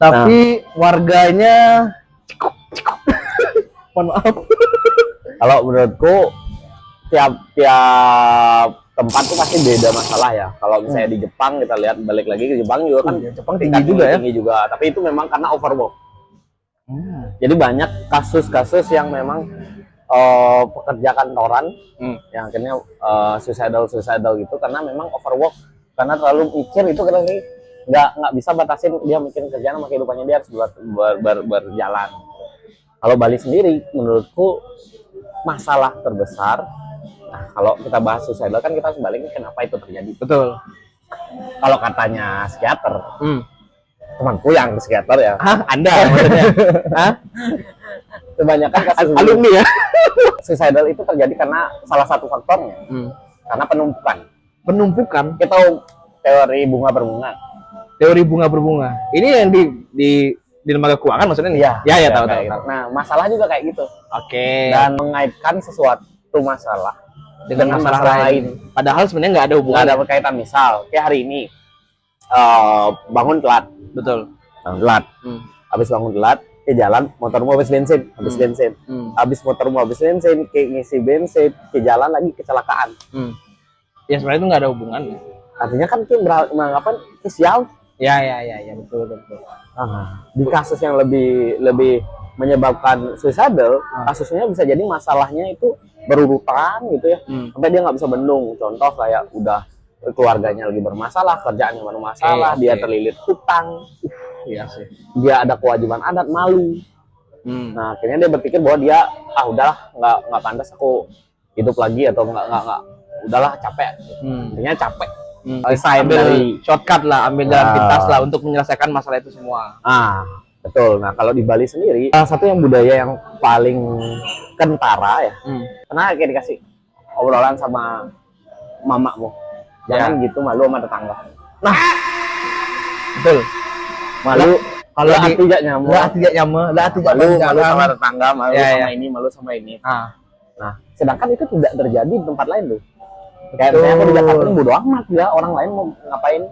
Tapi warganya mohon maaf. Kalau menurutku tiap tempat tuh pasti beda masalah ya. Kalau misalnya di Jepang kita lihat balik lagi ke Jepang juga kan Jepang tinggi juga ya. tinggi juga. Tapi itu memang karena overwork. Jadi banyak kasus-kasus yang memang pekerja kantoran yang akhirnya suicidal gitu karena memang overwork, karena terlalu mikir itu karena nggak bisa batasin dia mikirin kerjaan sama kehidupannya, dia harus berjalan. Kalau Bali sendiri menurutku masalah terbesar, nah kalau kita bahas suicidal kan kita harus baliknya kenapa itu terjadi. Betul. Kalau katanya psikiater, temanku yang psikiater ya. Hah? Anda maksudnya? Hah? Kebanyakan kasus alumni ya. suicidal itu terjadi karena salah satu faktornya karena penumpukan. Kita tahu teori bunga berbunga. Teori bunga berbunga. Ini yang di lembaga keuangan maksudnya nih? Ya, tahu. Gitu. Nah, masalah juga kayak gitu. Oke. Dan mengaitkan sesuatu masalah dengan masalah lain. Padahal sebenarnya nggak ada hubungan. Nggak ada berkaitan. Misal, kayak hari ini bangun telat. Betul. Bangun telat. Habis bangun telat, ke jalan, motormu habis bensin. Habis motormu habis bensin, ke ngisi bensin, ke jalan lagi kecelakaan. Ya sebenarnya itu nggak ada hubungan. Artinya kan kita menganggapan sial. Ya, betul. Di kasus yang lebih menyebabkan suicidal, kasusnya bisa jadi masalahnya itu berurutan gitu ya, sampai dia nggak bisa bendung. Contoh kayak udah keluarganya lagi bermasalah, kerjaannya bermasalah, dia terlilit hutang, Iya sih. dia ada kewajiban adat, malu. Nah akhirnya dia berpikir bahwa dia udahlah nggak pantas aku hidup lagi, atau nggak udahlah capek. Intinya capek. Ambil shortcut lah, ambil jalan pintas lah untuk menyelesaikan masalah itu semua. Betul. Nah kalau di Bali sendiri, salah satu yang budaya yang paling kentara ya, pernah kayak dikasih obrolan sama mamamu, jangan gitu malu sama tetangga. Nah betul, malu kalau tidak nyamu, malu sama tetangga, malu sama ini, malu sama ini. Nah sedangkan itu tidak terjadi di tempat lain tuh. Kayak misalnya aku di Jakarta, bodo amat ya orang lain mau ngapain,